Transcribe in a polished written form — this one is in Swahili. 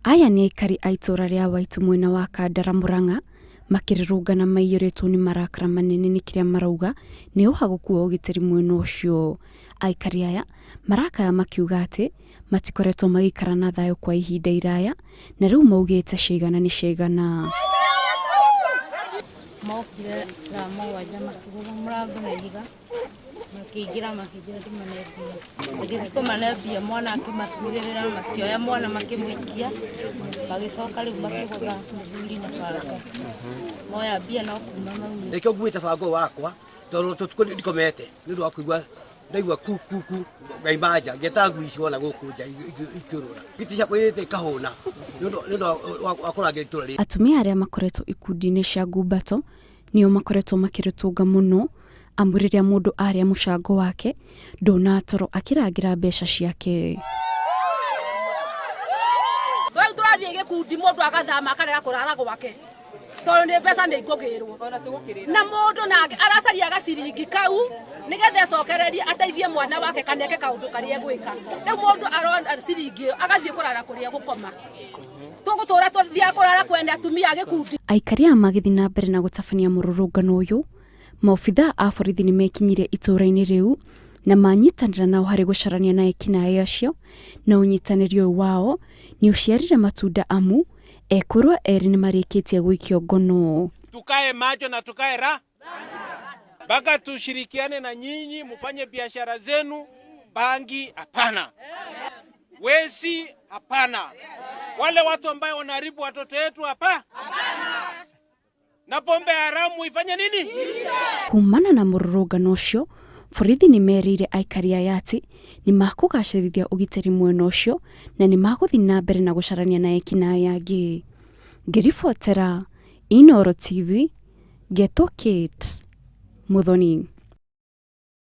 Aya nĩ aikari a itũra rĩa Waitu mwena wa Kandara Murang'a makĩrũrũngana maiyũrĩtwo nĩ marakara manene nĩ kĩrĩa marauga nĩ ũhagũku wa ũgitĩri mwena ũcio. Aikari aya marakaya makiuga atĩ matikoretwo magĩikara na thayũ kwa ihinda iraya na rĩu maugĩte cigana nĩ cigana. Mokire thaa mũgwanja makĩgũra mũrango na ihiga makĩingĩra manebia mwana akĩmacirĩrĩra makĩoya mwana makĩmũikia magĩcoka rĩu makĩgũra mũthuri na banga moya mbia no kuma mau. Nĩkĩo nguĩte bango wakwa tondũ tũtukũ ndikomete nĩ ũndũ wa kũigua ndaigua kuku ngaimanja ngeta ngui ciona gũkũ nja ikĩũrũra giti ciakwa irĩte ikahũna nĩ ũndũ wa kũrangĩra itũra rĩrĩ. Atumia arĩa makoretwo ikundi-inĩ cia ngumbato nĩo makoretwo makĩrũtũnga mũno amu rĩrĩa mũndũ arĩa mũcango wake ndũnatorwo akĩrangira mbeca ciake. Tũrathiĩ gĩkundi mũndũ agathama akarega kũrara gwake tondũ nĩ mbeca nĩ ikũgĩrwo na mũndũ nake aracaria gaciringi kau nĩgetha acokererie ateithie mwana wake kaneke kaũndũ karĩa egwĩka. Rĩu mũndũ arona ciringi agathiĩ kũrara kũrĩa gũkoma tũgũtũra tũthiĩ kũrara kwene atumia gĩkundi. Aikari aya magĩthiĩ na mbere na gũtabania mũrũrũngano ũyũ, maobithaa a borithi nĩ mekinyire itũra-inĩ rĩu na manyitanĩra nao harĩ gũcarania na ekinaĩ acio, na ũnyitanĩri ũyũ wao nĩ ũciarire matunda amu ekũrwa erĩ nĩ marĩkĩtie gũikio ngono. Tukae macho na tukae mpaka tushirikiane na nyinyi mufanye biashara zenu. Bangi hapana, wezi hapana, wale watu ambao wanaharibu watoto wetu hapa na pombe haramu ifanye nini? Kumana na mũrũrũngano ũcio, borithi nĩ merĩire aikari aya atĩ nĩ makũgacĩrithia ũgitĩri mwena ũcio na nĩ magũthiĩ na mbere na gũcarania na ekinaĩ angĩ. Ngĩribotera Inooro TV, Ghetto Kids, Muthoni.